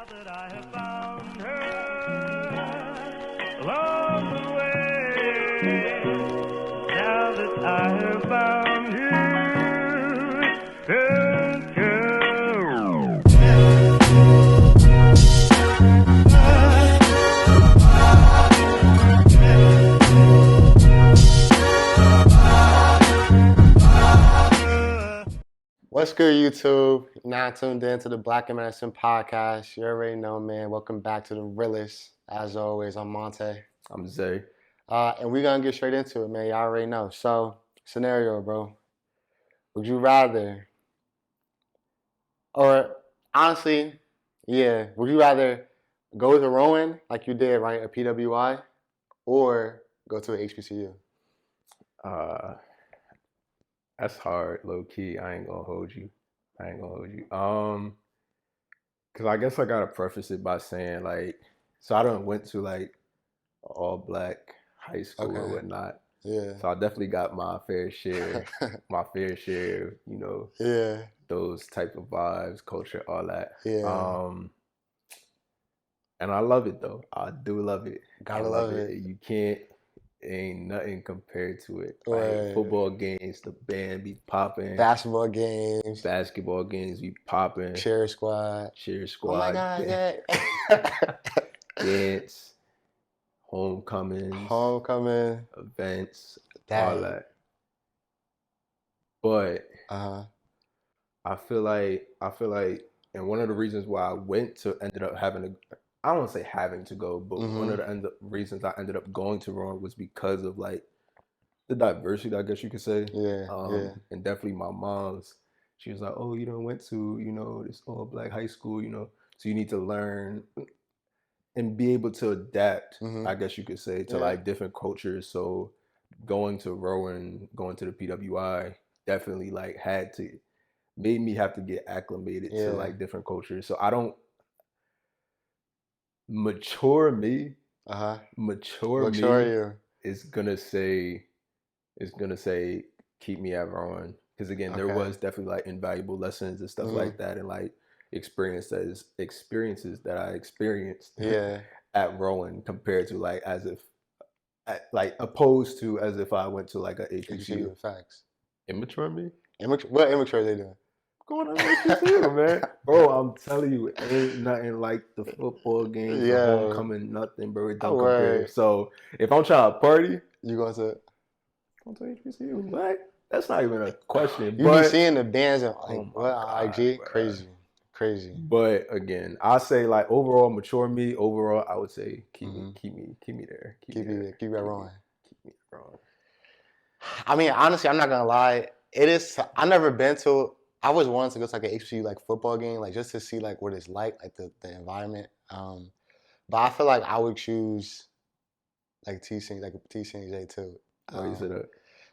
that I have found her along the way. Now that I have found you, girl, girl. What's good, YouTube? Now tuned in to the Black and Medicine podcast. You already know, man. Welcome back to the realest. As always, I'm Monte. I'm Zay. And we're going to get straight into it, man. Y'all already know. So, scenario, bro. Would you rather, or honestly, yeah, would you rather go to Rowan like you did, right, a PWI, or go to an HBCU? That's hard, low key. I ain't gonna hold you. Cause I guess I gotta preface it by saying so I done went to all black high school or whatnot. Yeah. So I definitely got my fair share, Yeah. those type of vibes, culture, all that. Yeah. And I love it though. I do love it. Gotta love it. You can't. Ain't nothing compared to it. Right. Like football games, the band be popping. Basketball games be popping. Cheer squad. Oh my God, yeah. Dance. Homecomings. Events. All that. But I feel like, and one of the reasons why I ended up having to, I don't want to say having to go, but one of the reasons I ended up going to Rowan was because of the diversity, I guess you could say. Yeah. And definitely my mom's, she was like, oh, went to, this all black high school, so you need to learn and be able to adapt, I guess you could say, to different cultures. So going to Rowan, going to the PWI, definitely made me have to get acclimated to different cultures. So I don't, mature me is gonna say keep me at Rowan, because again there was definitely invaluable lessons and stuff like that, and experiences that I experienced at Rowan compared to opposed to as if I went to a HBCU. Facts. Immature me? What immature are they doing? Going on HBCU, man. Bro, I'm telling you, ain't nothing like the football games, the homecoming, nothing, bro. It don't compare. So if I'm trying to party, you going to HBCU? What? That's not even a question. You be seeing the bands and IG, bro. crazy. But again, I say overall mature me. Overall, I would say keep me there. Keep me at Rowan. Keep me at Rowan. I mean, honestly, I'm not gonna lie. It is. I've never been to. I always wanted to go to an HBCU football game, just to see what it's like the environment. But I feel like I would choose TCNJ too. Why you say that?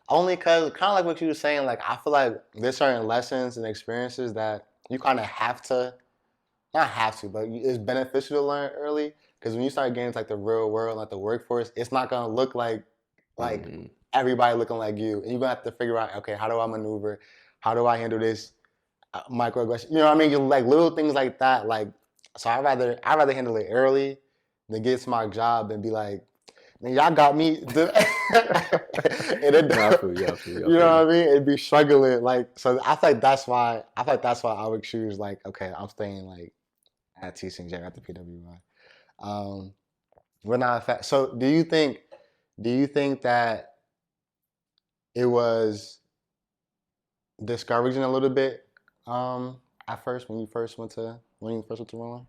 Only because kind of what you were saying. I feel like there's certain lessons and experiences that you kind of have to, not have to, but it's beneficial to learn early. Because when you start getting into the real world, the workforce, it's not gonna look like everybody looking like you, and you're gonna have to figure out, okay, how do I maneuver? How do I handle this microaggression? You know what I mean? Little things like that. So I'd rather handle it early than get to my job and be like, man, y'all got me. And then, you know what I mean? It'd be struggling. So I feel like that's why I would choose okay, I'm staying at TCNJ at the PWI. We're not fat. So do you think that it was discouraging a little bit at first when you first went to Rowan?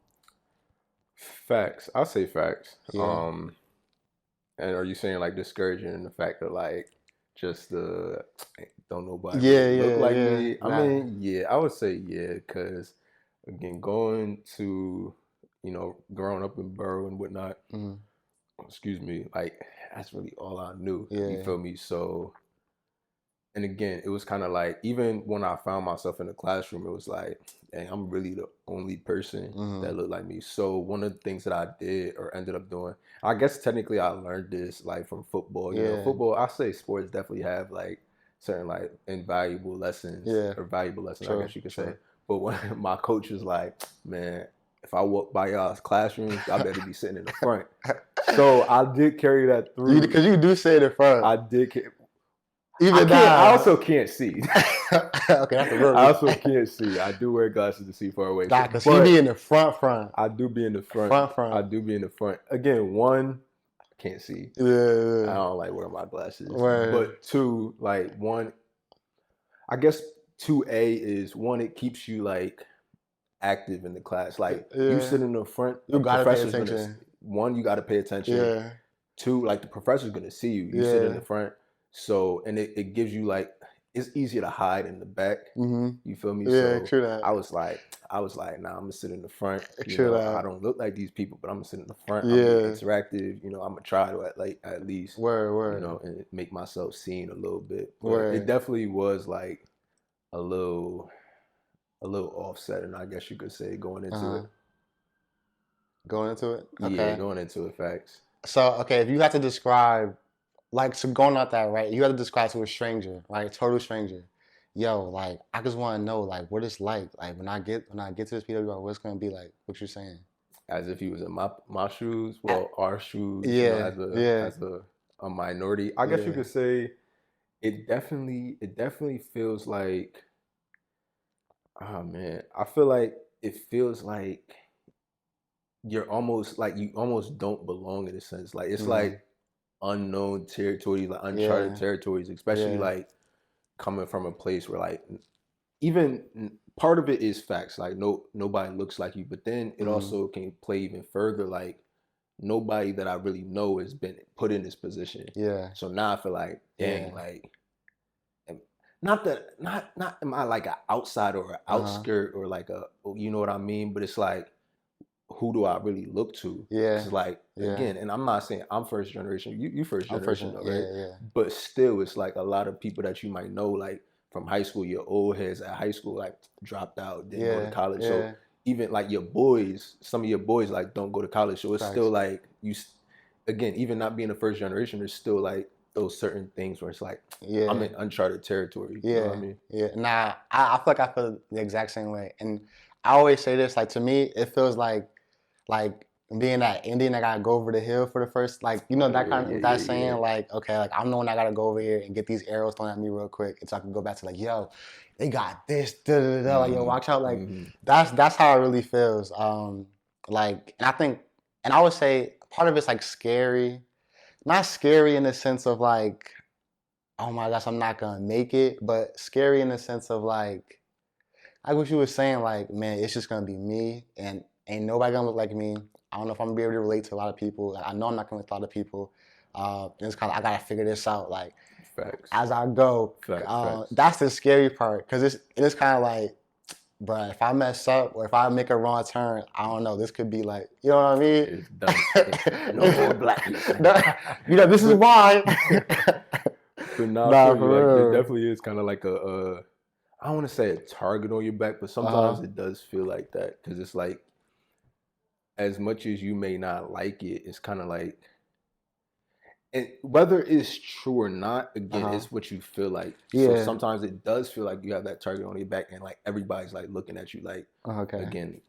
Facts. I'll say facts. Yeah. And are you saying discouraging in the fact that just the don't nobody look like me? I mean, yeah, I would say because again, going to growing up in Borough and whatnot, excuse me, that's really all I knew. Yeah. You feel me? So. And again, it was kind of even when I found myself in the classroom, it was dang, I'm really the only person that looked like me. So one of the things that I did or ended up doing, I guess technically I learned this from football. You know, football, I say sports definitely have certain invaluable lessons or valuable lessons, I guess you could say. But when my coach was man, if I walk by y'all's classrooms, y'all better be sitting in the front. So I did carry that through. Because you do sit in the front. I did. I also can't see. Okay, that's a real. I also can't see. I do wear glasses to see far away. Because he be in the front. I do be in the front. I do be in the front. Again, one, I can't see. Yeah. I don't like wearing my glasses. Right. But two, like one, I guess 2A is one, it keeps you like active in the class. Like you sit in the front, you gotta pay attention. One, you gotta pay attention. Yeah. Two, like the professor's gonna see you. You sit in the front. So, and it gives you like, it's easier to hide in the back. Mm-hmm. You feel me? Yeah, so true that. I was like, nah, I'm gonna sit in the front. That. I don't look like these people, but I'm gonna sit in the front. Yeah. I'm gonna be interactive. I'm gonna try to at least, word. And make myself seen a little bit. But word. it definitely was like a little offsetting, I guess you could say, going into it. Going into it? Okay. Yeah, going into it, facts. So, okay, if you had to describe, like, so going out that, right, you had to describe to a stranger, right, total stranger, yo, like, I just want to know, like, what it's like when I get to this PWI, what's going to be like, what you're saying? As if he was in my shoes, our shoes, yeah, as a minority. I guess you could say it definitely feels like, oh man, I feel like it feels like you're almost like you almost don't belong in a sense. Like it's like unknown territories, like uncharted territories, especially like coming from a place where like even part of it is facts, like nobody looks like you, but then it also can play even further, like nobody that I really know has been put in this position. Yeah. So now I feel like, dang, like not am I like an outsider or an outskirt or like you know what I mean? But it's like, who do I really look to? Yeah. It's like, again, and I'm not saying I'm first generation, you first generation, though, right? Yeah. But still, it's like a lot of people that you might know, like from high school, your old heads at high school, like dropped out, didn't go to college. So even like some of your boys like don't go to college. So it's still like again, even not being a first generation, there's still like those certain things where it's like, I'm in uncharted territory. You know what I mean? Yeah. Nah, I feel like I feel the exact same way. And I always say this, like to me, it feels like being that Indian that gotta go over the hill for the first, like, you know, that kind of that saying, like, okay, like I'm the one that gotta go over here and get these arrows thrown at me real quick, and so I can go back to like, yo, they got this, like, yo, watch out, like that's how it really feels. Like, and I think, and I would say part of it's like scary, not scary in the sense of like, oh my gosh, I'm not gonna make it, but scary in the sense of like what you were saying, like, man, it's just gonna be me, and ain't nobody gonna look like me. I don't know if I'm gonna be able to relate to a lot of people. Like, I know I'm not gonna relate to a lot of people. And it's kind of, I gotta figure this out, like, as I go. Facts. That's the scary part, because it's kind of like, bruh, if I mess up or if I make a wrong turn, I don't know. This could be like, you know what I mean? It's done. No more blackness. You know, this is why. But nah, for real. Like, there definitely is kind of like I don't want to say a target on your back, but sometimes it does feel like that, because it's like, as much as you may not like it, it's kind of like, and whether it's true or not, again, it's what you feel like. So sometimes it does feel like you have that target on your back, and like everybody's like looking at you like, again,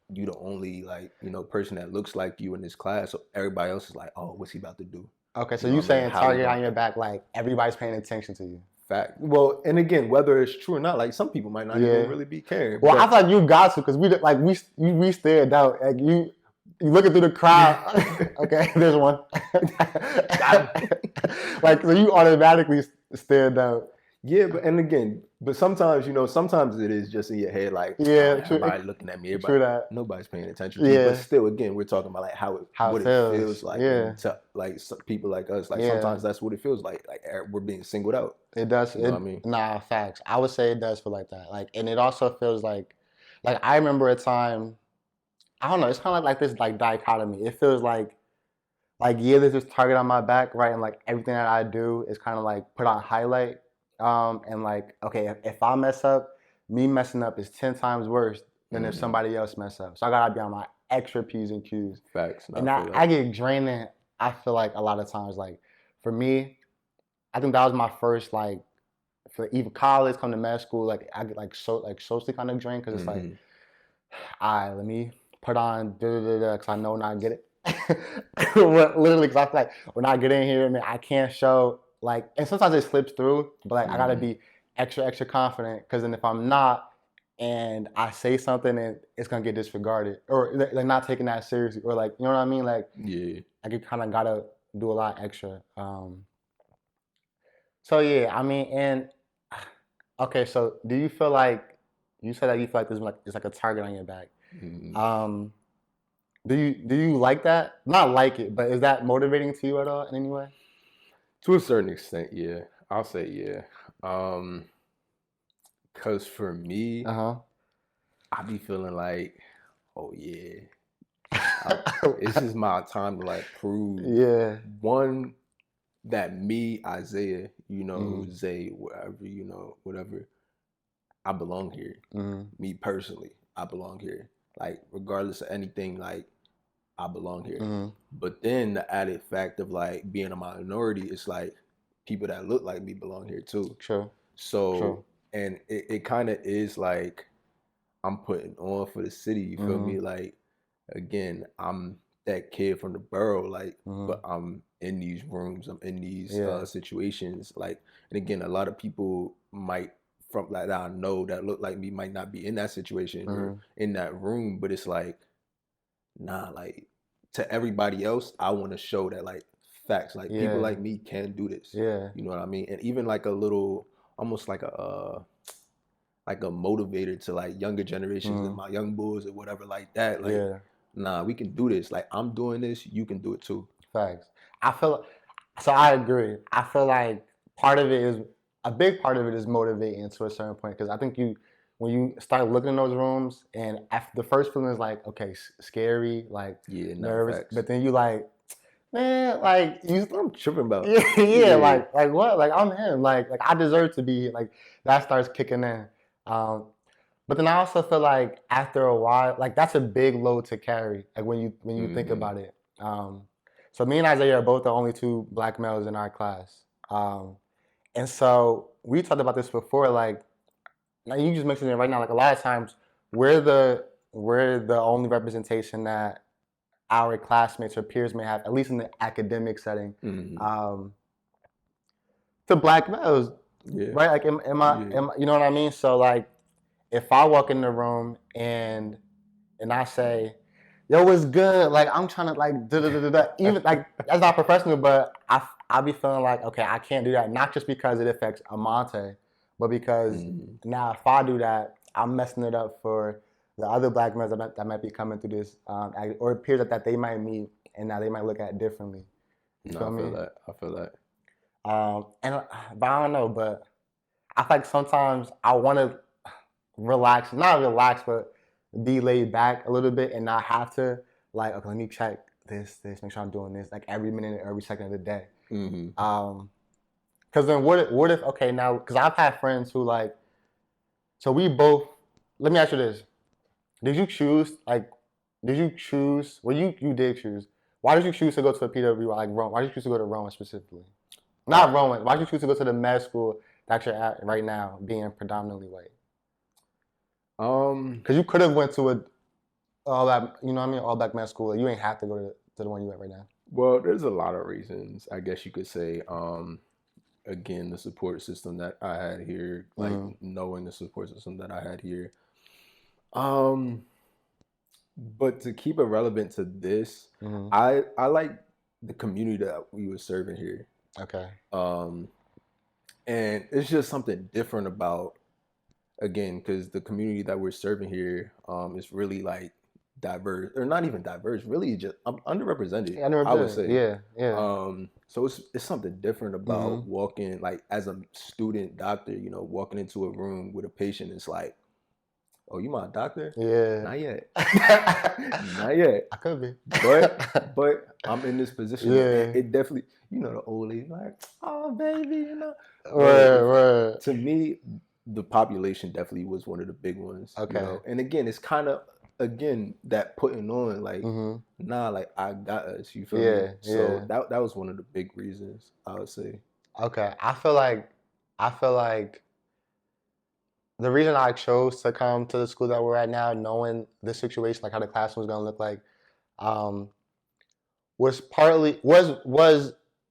you the only like, you know, person that looks like you in this class. So everybody else is like, oh, what's he about to do? Okay, so you saying target on your back, like everybody's paying attention to you. Fact. Well, and again, whether it's true or not, like some people might not even really be caring. Well, I thought you got to, because we stared out. Like you looking through the crowd. Okay, there's one. Like, so you automatically stared out. Yeah, but sometimes, you know, sometimes it is just in your head, like, everybody looking at me, nobody's paying attention to you. But still, again, we're talking about like what it feels like to like people like us. Like sometimes that's what it feels like we're being singled out. It does. You know what I mean? Nah, facts. I would say it does feel like that. Like, and it also feels like I remember a time, I don't know, it's kind of like this like dichotomy. It feels like there's this target on my back, right? And like everything that I do is kind of like put on highlight. And like, okay, if I mess up, me messing up is 10 times worse than if somebody else mess up. So I gotta be on my extra P's and Q's. Facts. And I get draining. I feel like a lot of times, like for me, I think that was my first, like, for even college, come to med school, like I get like socially kind of drained, because it's like, all right, let me put on because I know when I get it. Literally, because I feel like when I get in here, man, I can't show like, and sometimes it slips through, but like I gotta be extra confident because then if I'm not, and I say something and it's gonna get disregarded or like not taking that seriously or like you know what I mean, like I kind of gotta do a lot extra. So yeah, I mean, and okay, so do you feel like you said that you feel like there's like a target on your back? Do you like that? Not like it, but is that motivating to you at all in any way? To a certain extent, yeah. I'll say yeah. Cause for me, I be feeling like, oh yeah, this is my time to like prove one that me, Isaiah, Zay, whatever, I belong here. Me personally, I belong here. Like regardless of anything, like I belong here. But then the added fact of like being a minority, it's like people that look like me belong here too. Sure. So and it kind of is like I'm putting on for the city. You feel me? Like again, I'm that kid from the borough, like, but I'm in these rooms, I'm in these situations, like, and again, a lot of people might from like that I know that look like me might not be in that situation or in that room, but it's like, nah, like to everybody else, I want to show that like facts, like people like me can do this. Yeah, you know what I mean, and even like a little, almost like a motivator to like younger generations and my young boys or whatever like that. Like, nah, we can do this. Like I'm doing this, you can do it too. Facts. I agree. I feel like a big part of it is motivating to a certain point because I think when you start looking in those rooms and after the first feeling is like, okay, scary, like nervous, but then you like, man, like I'm tripping about. Like what? Like I'm him. Like I deserve to be here. Like that starts kicking in. But then I also feel like after a while, like that's a big load to carry. Like when you think about it. So me and Isaiah are both the only two black males in our class. And so we talked about this before. Like now you just mentioned it right now. Like a lot of times we're the only representation that our classmates or peers may have, at least in the academic setting, to black males, right? Like, am I, you know what I mean? So like, if I walk in the room and I say, "Yo, what's good?" Like I'm trying to like even like that's not professional, but I be feeling like okay, I can't do that. Not just because it affects Amonte, but because now if I do that, I'm messing it up for the other black men that might be coming through this, or peers that they might meet and now they might look at differently. I feel that. But I don't know, but I feel like sometimes I want to not relax, but be laid back a little bit and not have to like, okay, let me check this, make sure I'm doing this like every minute, every second of the day. Because then what if okay now, because I've had friends who like, so we both. Let me ask you this: did you choose? Well, you did choose. Why did you choose to go to a PW like Rome? Why did you choose to go to Rowan specifically? Not Rowan. Why did you choose to go to the med school that you're at right now, being predominantly white? Because you could have went to all black med school. You ain't have to go to the one you at right now. Well, there's a lot of reasons, I guess you could say. Again, the support system that I had here, like knowing the support system that I had here. But to keep it relevant to this, I like the community that we were serving here. Okay. And it's just something different about, again, because the community that we're serving here is really like diverse, or not even diverse, really just underrepresented. I would say. Yeah. So it's something different about walking, like as a student doctor, walking into a room with a patient. It's like, oh, you my doctor? Yeah. Not yet. Not yet. I could be. But I'm in this position. Yeah. It definitely, the old lady like, oh baby, Right. To me, the population definitely was one of the big ones. Okay. And again, it's kind of that putting on like, nah, like I got us. You feel me? So that was one of the big reasons I would say. Okay. I feel like the reason I chose to come to the school that we're at now, knowing this situation, like how the classroom was gonna look like, um, was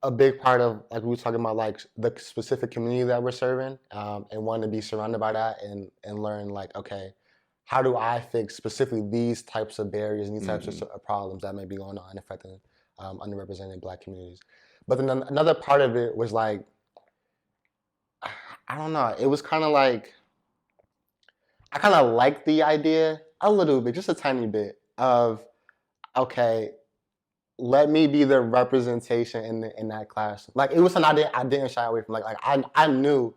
a big part of, like we were talking about, like the specific community that we're serving, and wanting to be surrounded by that and learn, like, okay, how do I fix specifically these types of barriers and these types of problems that may be going on and affecting underrepresented Black communities. But then another part of it was like, I don't know, it was kind of like, I kind of like the idea a little bit, just a tiny bit of, okay, let me be the representation in that class. Like, it was something I didn't shy away from. Like I knew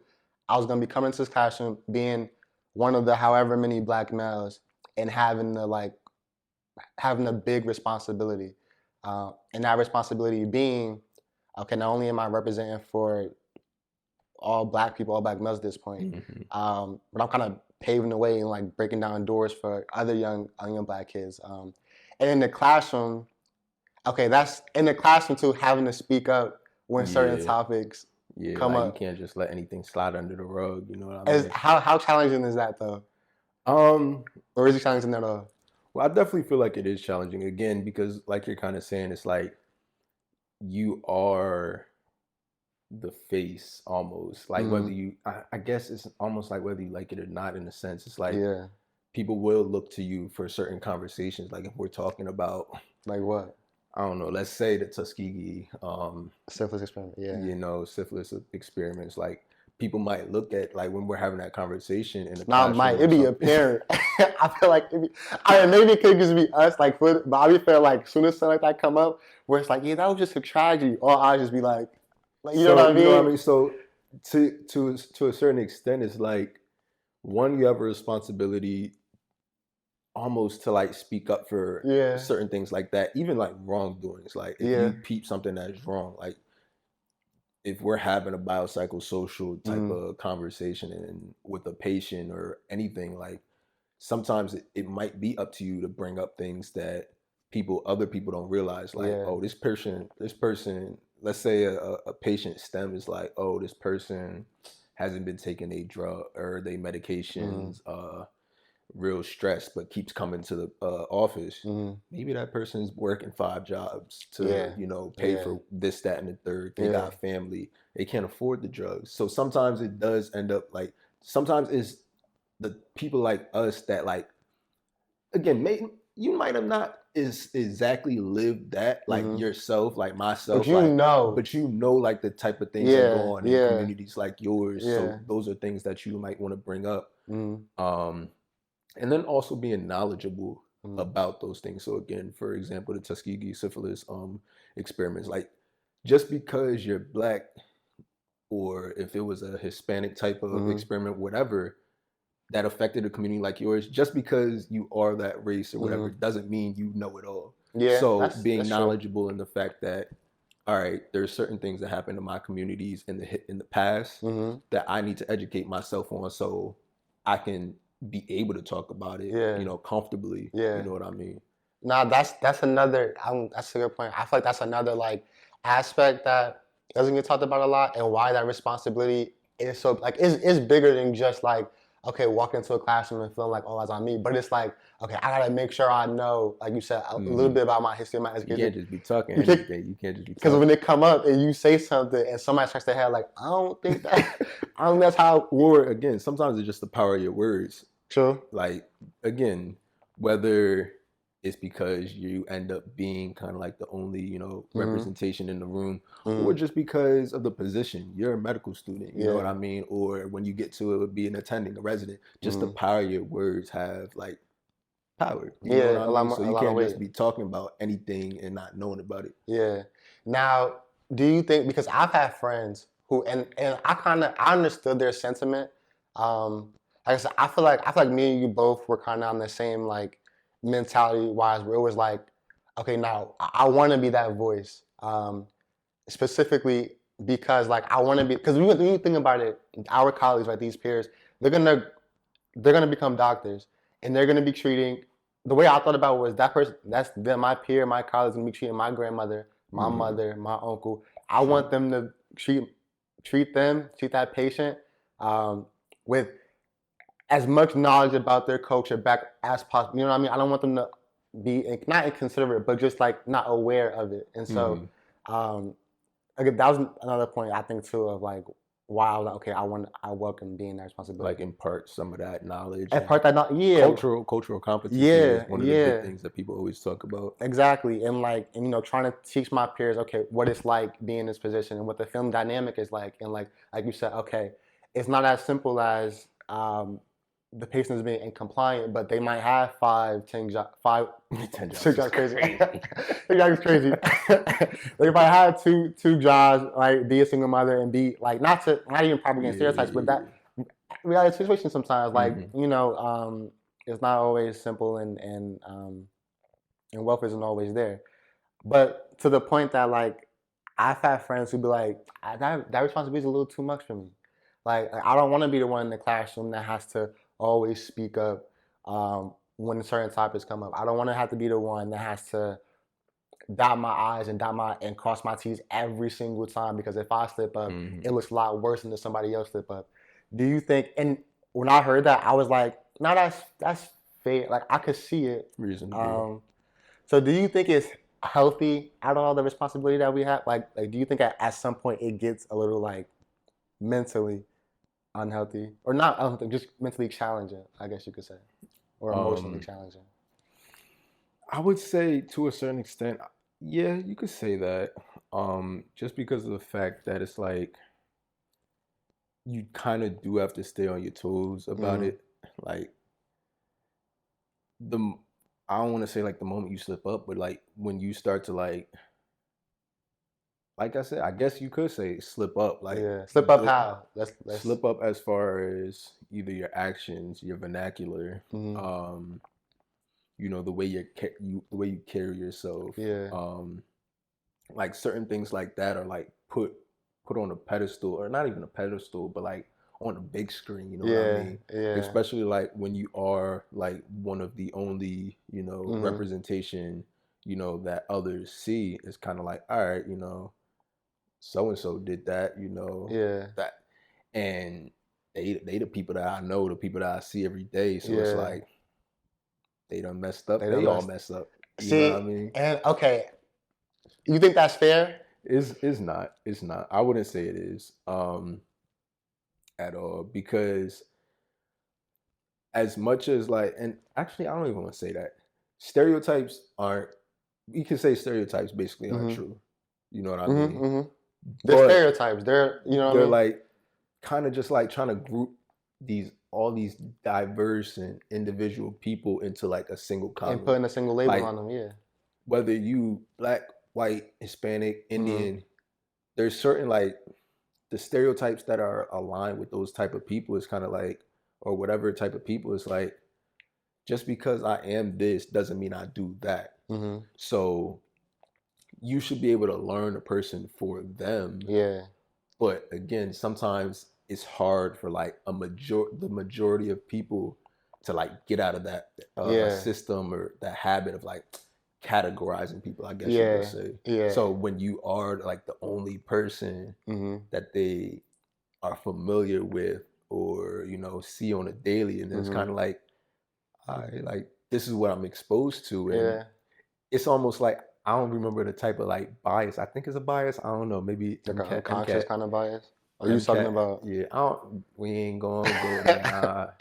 I was gonna be coming to this classroom, being one of the however many Black males, and having a big responsibility, and that responsibility being, okay, not only am I representing for all Black people, all Black males at this point, but I'm kind of paving the way and like breaking down doors for other young Black kids. And in the classroom, okay, that's in the classroom too, having to speak up when certain topics come like up. You can't just let anything slide under the rug. You know what I mean? How challenging is that though? Or is it challenging at all? Well, I definitely feel like it is challenging again because, like you're kind of saying, it's like you are the face almost. Like whether you, I guess it's almost like whether you like it or not. In a sense, it's like people will look to you for certain conversations. Like if we're talking about, like what? I don't know, let's say the Tuskegee syphilis experiment, you know, syphilis experiments, like people might look at, like when we're having that conversation in the classroom. It'd be apparent. I feel like maybe it could just be us, like, but I be feel like as soon as something like that come up, where it's like, yeah, that was just a tragedy, or I just be like you know what I mean? You know what I mean? So to a certain extent, it's like, one, you have a responsibility almost to like speak up for certain things like that, even like wrongdoings. Like if you peep something that is wrong, like if we're having a biopsychosocial type of conversation and with a patient or anything, like sometimes it might be up to you to bring up things that other people don't realize. Like, oh, this person, let's say a patient stem is like, oh, this person hasn't been taking a drug or they medications, real stressed, but keeps coming to the office. Maybe that person's working 5 jobs to you know, pay for this, that, and the third. They got family, they can't afford the drugs. So sometimes it does end up like, sometimes it's the people like us that, like, again, you might have not exactly lived that, like yourself, like myself, but you know like the type of things that go on in communities like yours. So those are things that you might want to bring up. And then also being knowledgeable about those things. So again, for example, the Tuskegee syphilis experiments, like just because you're Black, or if it was a Hispanic type of experiment, whatever, that affected a community like yours, just because you are that race or whatever, doesn't mean you know it all. So being knowledgeable in the fact that, all right, there's certain things that happen to my communities in the past that I need to educate myself on, so I can be able to talk about it, you know, comfortably. You know what I mean? Nah, that's another. That's a good point. I feel like that's another like aspect that doesn't get talked about a lot, and why that responsibility is so like is bigger than just like, okay, walk into a classroom and feeling like, oh, that's on me. But it's like, okay, I gotta make sure I know, like you said, a little bit about my history, my education. You can't just be talking anything. You can't just be talking. Because when they come up and you say something and somebody scratches their head like, I don't think that's how. Or again, sometimes it's just the power of your words. True. Like, again, whether it's because you end up being kind of like the only, you know, representation in the room, or just because of the position. You're a medical student, you know what I mean? Or when you get to it, be an attending, a resident, just the power of your words have like power. You know what I mean? So you can't just be talking about anything and not knowing about it. Yeah. Now, do you think, because I've had friends who, and I understood their sentiment. Like I said, I feel like me and you both were kind of on the same like mentality wise, where it was like, okay, now I want to be that voice, specifically because like I want to be, because when you think about it, our colleagues, right, these peers, they're gonna become doctors, and they're gonna be treating. The way I thought about it was that person, that's them, my peer, my colleagues, gonna be treating my grandmother, my mother, my uncle. I want them to treat that patient with as much knowledge about their culture back as possible. You know what I mean? I don't want them to be not inconsiderate, but just like not aware of it. And so, again, that was another point I think too of like why I was like, okay, I welcome being that responsibility. Like impart some of that knowledge. Impart that knowledge, yeah. Cultural competency is one of the big things that people always talk about. Exactly, and trying to teach my peers, okay, what it's like being in this position and what the film dynamic is like, and like you said, okay, it's not as simple as the patient is being incompliant, but they might have 10 jobs, 10 jobs crazy. It's crazy. They might have two jobs, like be a single mother and be like not even propagating stereotypes, but that reality situation sometimes, like it's not always simple and wealth isn't always there. But to the point that like I've had friends who be like, that responsibility is a little too much for me. Like I don't want to be the one in the classroom that has to always speak up when certain topics come up. I don't want to have to be the one that has to dot my I's and cross my T's every single time, because if I slip up, it looks a lot worse than if somebody else slip up. Do you think? And when I heard that, I was like, no, that's fair. Like I could see it. Reasonable. So do you think it's healthy out of all the responsibility that we have? Like do you think at some point it gets a little like mentally unhealthy, or not unhealthy, just mentally challenging, I guess you could say, or emotionally challenging? I would say to a certain extent, yeah, you could say that. Just because of the fact that it's like you kind of do have to stay on your toes about it. Like I don't want to say like the moment you slip up, but like when you start to like I said, I guess you could say slip up. Like slip up how? Let's slip up as far as either your actions, your vernacular, the way you carry yourself. Like certain things like that are like put on a pedestal, or not even a pedestal, but like on a big screen. You know what I mean? Especially like when you are like one of the only representation that others see. It's kind of like, all right, so and so did that, that, and they the people that I know, the people that I see every day. So it's like they done messed up. They all mess up. You know what I mean? And okay, you think that's fair? It's not. It's not. I wouldn't say it is at all, because as much as like, and actually I don't even want to say that. Stereotypes aren't. You can say stereotypes basically aren't true. You know what I mean? They're stereotypes. They're they're like kind of just like trying to group all these diverse and individual people into like a single comment and putting a single label on them. Yeah. Whether you black, white, Hispanic, Indian, there's certain like the stereotypes that are aligned with those type of people is kind of like, or whatever type of people, is like, just because I am this doesn't mean I do that. So you should be able to learn a person for them. Yeah. But again, sometimes it's hard for like the majority of people to like get out of that system or that habit of like categorizing people, I guess you would say. Yeah. So when you are like the only person that they are familiar with or see on a daily, and it's kind of like, like this is what I'm exposed to, and it's almost like, I don't remember the type of like bias. I think it's a bias. I don't know. Maybe like an unconscious kind of bias. Are you talking about? Yeah, we ain't gonna go there.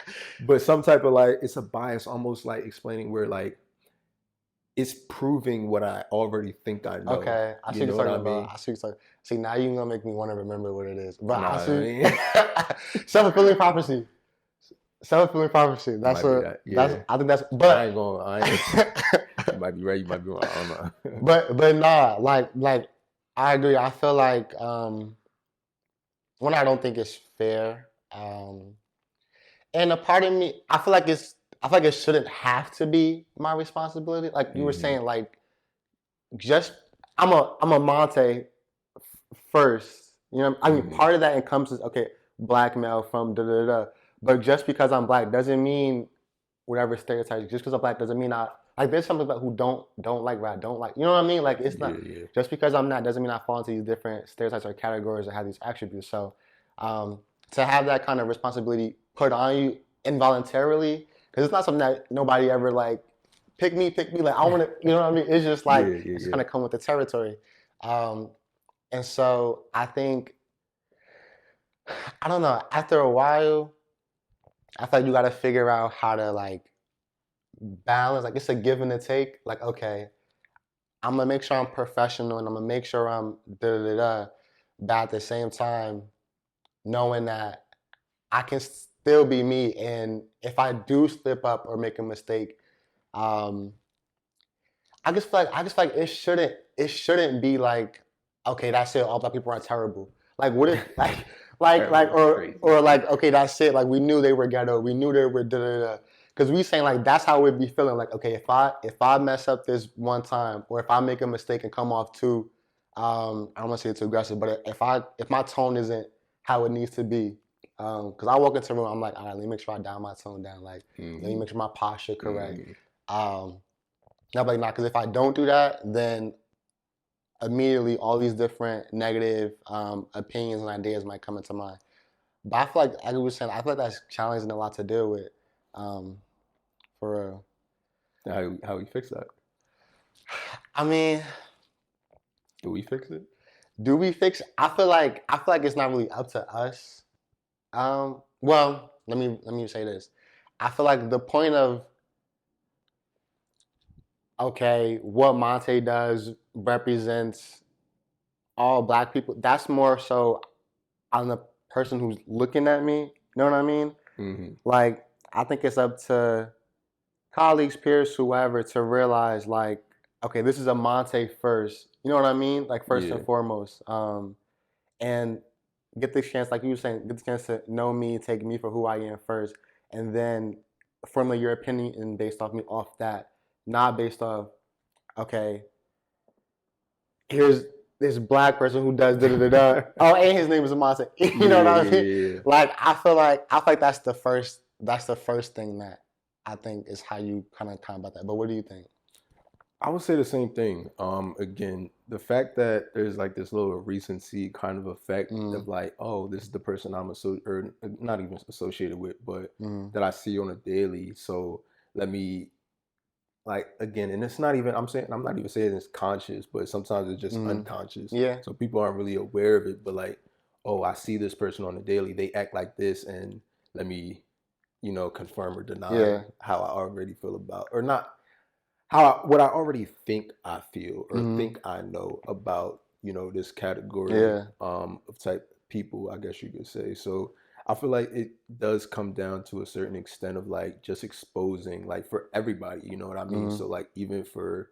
But some type of like, it's a bias, almost like explaining where like it's proving what I already think I know. Okay, I see what you're talking about. I see what you're talking. See, now you're gonna make me want to remember what it is. But I see self-fulfilling prophecy. Self-fulfilling prophecy. That's what. I think that's. But I ain't gonna. You might be right. You might be wrong. I don't know. but nah, like I agree. I feel like one, I don't think it's fair, and a part of me, I feel like it shouldn't have to be my responsibility. Like you were saying, like I'm a Monte first. I mean, part of that encompasses black male from da da da. But just because I'm black doesn't mean whatever stereotypes. Just because I'm black doesn't mean there's some people who don't like rap, don't like, you know what I mean? Like it's not just because I'm not doesn't mean I fall into these different stereotypes or categories or have these attributes. So to have that kind of responsibility put on you involuntarily, because it's not something that nobody ever like pick me. Like I want to, you know what I mean? It's just like it's kind of come with the territory, and so I think I don't know. After a while, I feel like you got to figure out how to like balance. Like it's a give and a take. Like okay, I'm gonna make sure I'm professional and I'm gonna make sure I'm da da da. But at the same time, knowing that I can still be me, and if I do slip up or make a mistake, I just feel like it shouldn't be like, okay, that's it. All black people are terrible. Like what if or like okay, that's it. Like we knew they were ghetto. We knew they were da da da. Because we saying like that's how we'd be feeling. Like okay, if I mess up this one time, or if I make a mistake and come off too, I don't want to say too aggressive, but if my tone isn't how it needs to be, because I walk into a room, I'm like, all right, let me make sure I dial my tone down. Like let me make sure my posture correct. No, but not because if I don't do that, then immediately all these different negative opinions and ideas might come into mind. But I feel like, like we were saying, I feel like that's challenging a lot to deal with, for real. How we fix that? I mean, do we fix it? Do we fix it? I feel like it's not really up to us. Well, let me say this. I feel like the point of okay, what Monte does represents all black people. That's more so on the person who's looking at me. You know what I mean? Mm-hmm. Like, I think it's up to colleagues, peers, whoever to realize, like, okay, this is a Monte first. You know what I mean? Like, first and foremost. And get the chance, like you were saying, get the chance to know me, take me for who I am first, and then formulate your opinion based off me off that. Not based off, okay, here's this black person who does da da da da. Oh, and his name is Amonte. You know what I mean? Yeah. Like I feel like that's the first thing that I think is how you kind of combat that. But what do you think? I would say the same thing. Again, the fact that there's like this little recency kind of effect of like, oh, this is the person I'm or not even associated with, but that I see on a daily. So let me. Like again, and it's not even I'm not even saying it's conscious, but sometimes it's just unconscious. Yeah. So people aren't really aware of it, but like, oh, I see this person on the daily, they act like this, and let me, confirm or deny how I already feel about, or not what I already think I feel or think I know about, this category of type people, I guess you could say. So I feel like it does come down to a certain extent of like just exposing, like for everybody, you know what I mean? So like even for,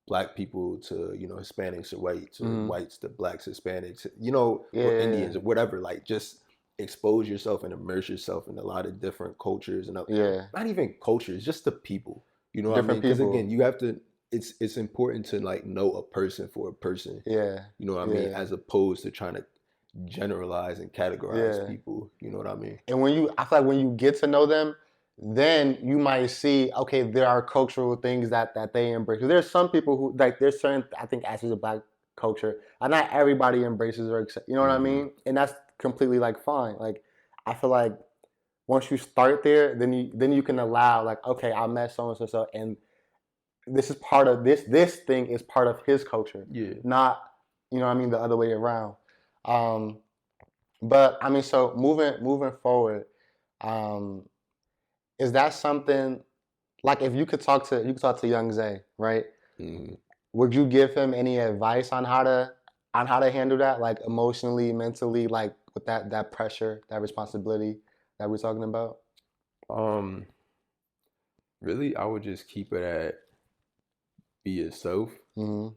black people to, Hispanics or whites or whites to blacks, Hispanics, or Indians or whatever, like just expose yourself and immerse yourself in a lot of different cultures and not even cultures, just the people, you know what I mean? Because again, you have to, it's important to like know a person for a person. Yeah. You know what I mean? As opposed to trying to generalize and categorize people, you know what I mean? And I feel like when you get to know them, then you might see, okay, there are cultural things that they embrace. There's some people who like there's certain I think aspects of black culture, and not everybody embraces or accept. You know what I mean? And that's completely like fine. Like I feel like once you start there, then you can allow like, okay, I met so and so, and this is part of this thing is part of his culture. Yeah. Not, you know what I mean, the other way around. But I mean, so moving forward, is that something like if you could talk to young Zay, right? Would you give him any advice on how to handle that, like emotionally, mentally, like with that pressure, that responsibility that we're talking about? Really, I would just keep it at be yourself. And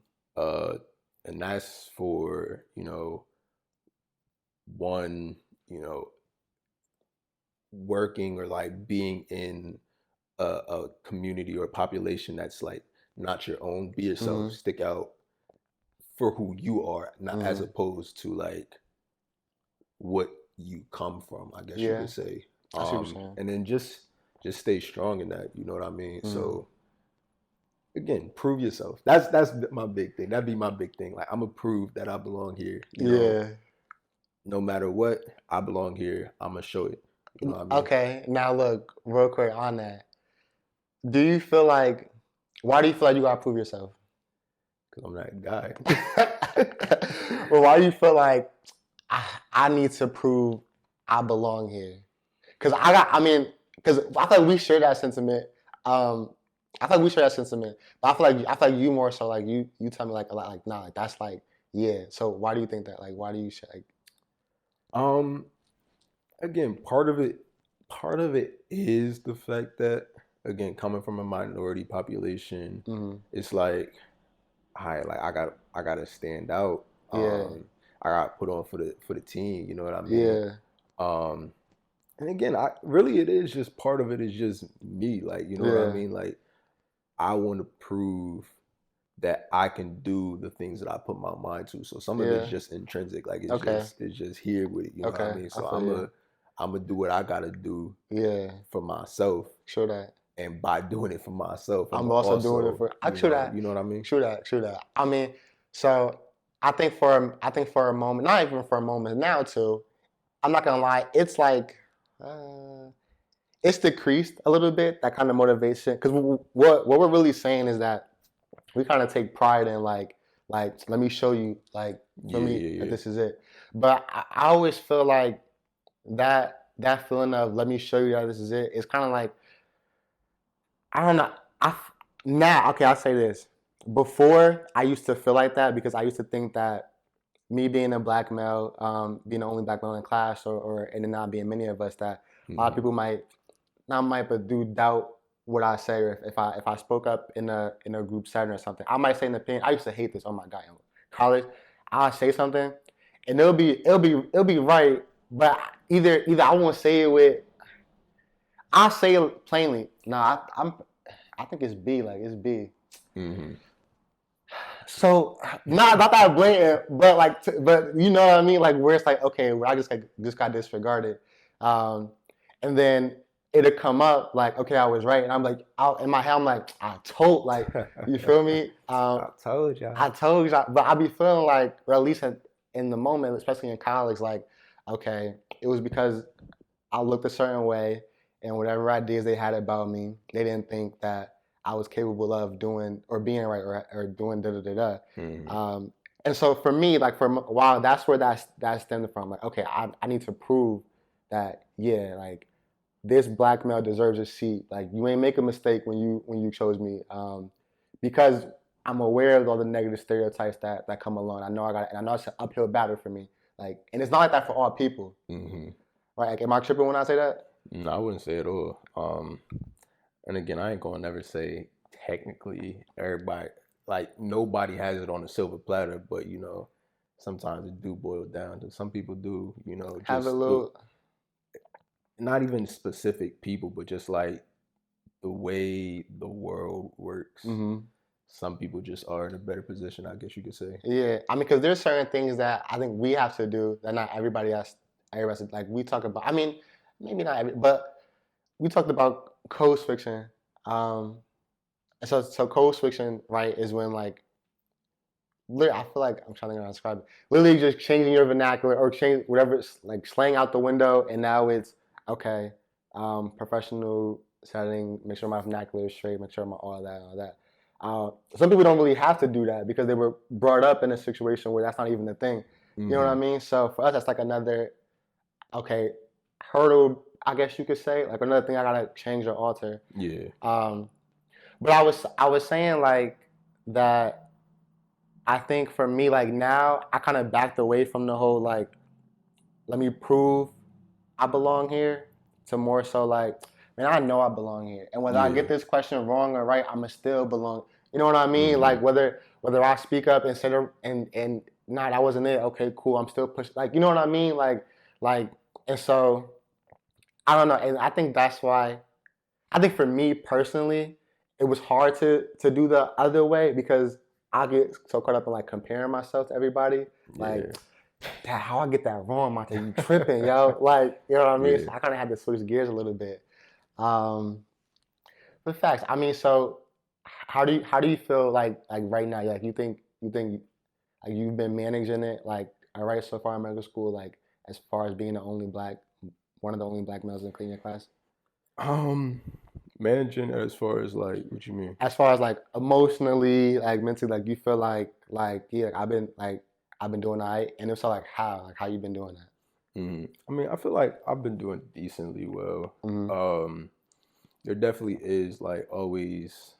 that's for, one, working or like being in a community or a population that's like not your own. Be yourself, stick out for who you are, not as opposed to like what you come from, I guess you could say. And then just stay strong in that, you know what I mean? So again, prove yourself. That's my big thing. That'd be my big thing. Like I'm gonna prove that I belong here. You know? No matter what, I belong here. I'm gonna show it. You know what I mean? Okay, now look, real quick on that. Do you feel like, why do you feel like you gotta prove yourself? Because I'm that guy. Well, why do you feel like I need to prove I belong here? Because because I feel like we share that sentiment. I feel like we share that sentiment, but I feel like you more so like you tell me like a lot like nah, like that's like yeah. So why do you think that? Like why do you like? Um, Again, part of it is the fact that, again, coming from a minority population, Mm-hmm. it's like I gotta stand out. Yeah. I got put on for the team. You know what I mean? Yeah. Um, and again, I really it is just part of it is just me. Like, you know what I Yeah. mean? Like, I want to prove that I can do the things that I put my mind to. So some of it's Yeah. just intrinsic. Like, Okay. it's just here with it. You know what I Okay. mean? I So feel you. I'm gonna do what I gotta do Yeah. for myself. Sure that. And by doing it for myself, I'm I'm also doing it also, for. I true that. you know what I mean? True that. True that. I mean, so I think for a moment, not even for a moment now too. I'm not gonna lie. It's like it's decreased a little bit. That kind of motivation, because what we're really saying is that we kind of take pride in like let me show you like for me that Yeah. this is it. But I always feel like that feeling of let me show you that this is it. It's kind of like I don't know. Now, okay, I'll say this. Before, I used to feel like that because I used to think that me being a black male, being the only black male in class, and then not being many of us, that a lot of Mhm. people but do doubt what I say, or if I spoke up in a group setting or something, I might say an opinion. I used to hate this. Oh my god, in college, I'll say something, and it'll be right, but either I won't say it with. I'll say it plainly. Nah, I think it's B. Like it's B. Mhm. So not that blatant, but but you know what I mean. Like where it's like okay, well, I just got disregarded, um, and then it'll come up like okay, I was right, and I'm like out in my head, I'm like I told like you feel me. I told I y'all. told you, but I be feeling like, or at least in the moment, especially in college, like okay, it was because I looked a certain way, and whatever ideas they had about me, they didn't think that I was capable of doing or being right or doing da da da da. Mhm. And so for me, like for a while, that's where that stemmed from. Like, okay, I need to prove that yeah, like this black male deserves a seat. Like you ain't make a mistake when you chose me, because I'm aware of all the negative stereotypes that come along. I know it's an uphill battle for me. Like, and it's not like that for all people, Mhm. right? Like, am I tripping when I say that? No, I wouldn't say at all. And again, I ain't gonna never say technically everybody, like nobody has it on a silver platter, but sometimes it do boil down to some people do, Have a just little. not even specific people, but just like the way the world works. Mm-hmm. Some people just are in a better position, I guess you could say. Yeah, I mean, because there's certain things that I think we have to do that not everybody has. Everybody has to, like we talk about. I mean, maybe not every, but we talked about code switching. And so code switching, right, is when like literally, I feel like I'm trying to describe it. Literally, just changing your vernacular or change whatever it's like slang out the window, and now it's okay. Professional setting, make sure my vernacular is straight, make sure my all that. Some people don't really have to do that because they were brought up in a situation where that's not even a thing. You know what I Mm-hmm. mean? So for us, that's like another okay hurdle, I guess you could say, like another thing I gotta change or alter. Yeah. But I was saying like that. I think for me, like now, I kind of backed away from the whole like, let me prove I belong here to more so like, man, I know I belong here, and whether I Yeah. get this question wrong or right, I'ma still belong. You know what I mean? Mm-hmm. Like whether I speak up instead of and nah, that wasn't it. Okay, cool. I'm still pushing. Like you know what I mean? Like and so I don't know, and I think that's why. I think for me personally, it was hard to do the other way because I get so caught up in like comparing myself to everybody. Like, Yeah. Dad, how I get that wrong, Monte? You tripping, yo? Like, you know what I mean? Yeah. So I kind of had to switch gears a little bit. Um, but facts. I mean, so how do you feel like right now? Like, you think like you've been managing it like all right so far in medical school, like as far as being the only black one of the only black males in your class? Managing as far as like, what you mean? As far as like emotionally, like mentally, like you feel like yeah, I've been doing all right, and if so, like how you been doing that? I mean, I feel like I've been doing decently well. There definitely is like always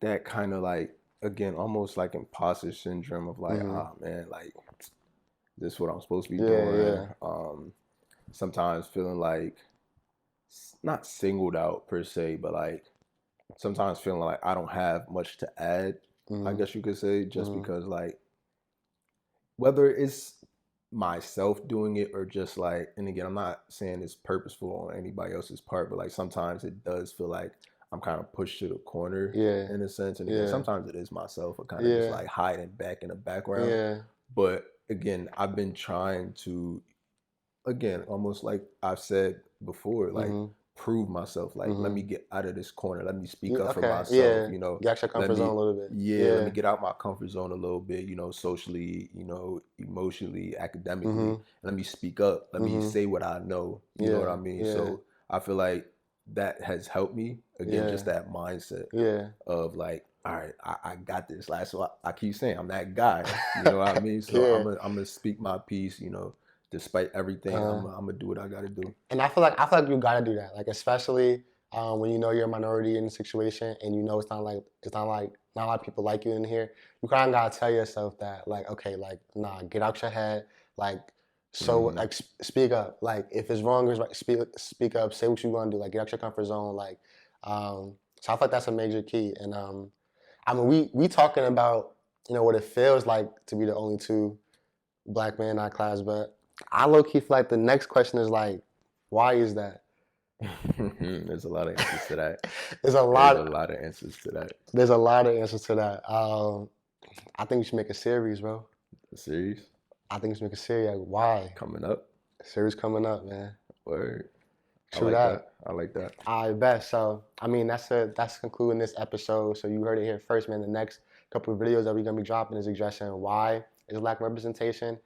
that kind of like, again, almost like imposter syndrome of like, man, like this is what I'm supposed to be doing. Sometimes feeling like not singled out per se, but like sometimes feeling like I don't have much to add, I guess you could say, just because like whether it's myself doing it or just like, and again, I'm not saying it's purposeful on anybody else's part, but like sometimes it does feel like I'm kind of pushed to the corner in a sense. And again, sometimes it is myself, or kind of just like hiding back in the background. But again, I've been trying to, again, almost like I've said before, like prove myself. Like, let me get out of this corner. Let me speak up for myself. You know, get out your comfort zone a little bit. Let me get out my comfort zone a little bit. You know, socially, you know, emotionally, academically. And let me speak up. Let me say what I know. You know what I mean? So I feel like that has helped me. Again, just that mindset of like, all right, I got this. Like, so I keep saying I'm that guy. You know what I mean? So I'm gonna speak my piece. You know, despite everything, I'm gonna do what I gotta do. And I feel like you gotta do that. Like especially when you know you're a minority in the situation, and you know it's not a lot of people like you in here. You kind of gotta tell yourself that, like, okay, like, nah, get out your head, like. So like speak up. Like if it's wrong, it's right. Speak up. Say what you want to do. Like get out your comfort zone. Like so I feel like that's a major key. And I mean we talking about, you know, what it feels like to be the only two black men in our class, but I low key feel like the next question is like, why is that? There's a lot of answers to that. There's a lot of answers to that. There's a lot of answers to that. I think you should make a series, bro. A series? I think you should make a series. Like, why? Coming up? A series coming up, man. Word. True that. I like that. I bet. So, I mean, that's concluding this episode. So you heard it here first, man. The next couple of videos that we're going to be dropping is addressing why is lack of representation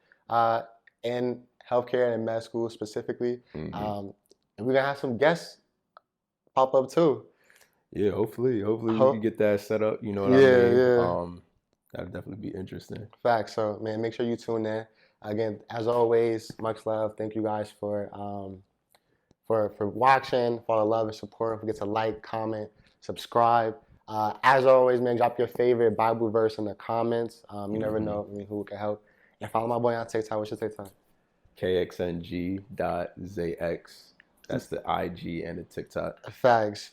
in healthcare and med school specifically. And we're going to have some guests pop up too. Yeah, hopefully we can get that set up. You know what I mean? Yeah. That'd definitely be interesting. Facts. So, man, make sure you tune in. Again, as always, much love. Thank you guys for watching, for all the love and support. Don't forget to like, comment, subscribe. As always, man, drop your favorite Bible verse in the comments. You never know who can help. And follow my boy on TikTok. What's your TikTok? KXNG.ZX. That's the IG and the TikTok. Facts.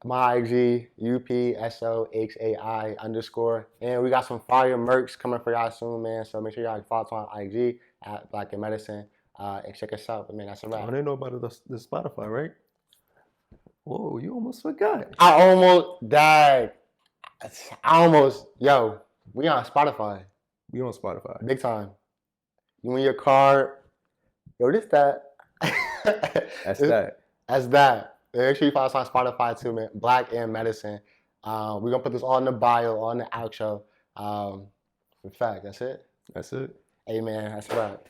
My IG, UPSOHAI_. And we got some fire merch coming for y'all soon, man. So make sure y'all follow us on IG at Black in Medicine and check us out. But man, that's a wrap. I didn't know about the Spotify, right? Whoa, you almost forgot. I almost died. Yo, we on Spotify. We on Spotify. Big time. You in your car. Yo, this that. That's that. Make sure you follow us on Spotify too, man. Black in Medicine. We're going to put this all in the bio, all in the outro. In fact, that's it. That's it. Hey, man, that's a wrap.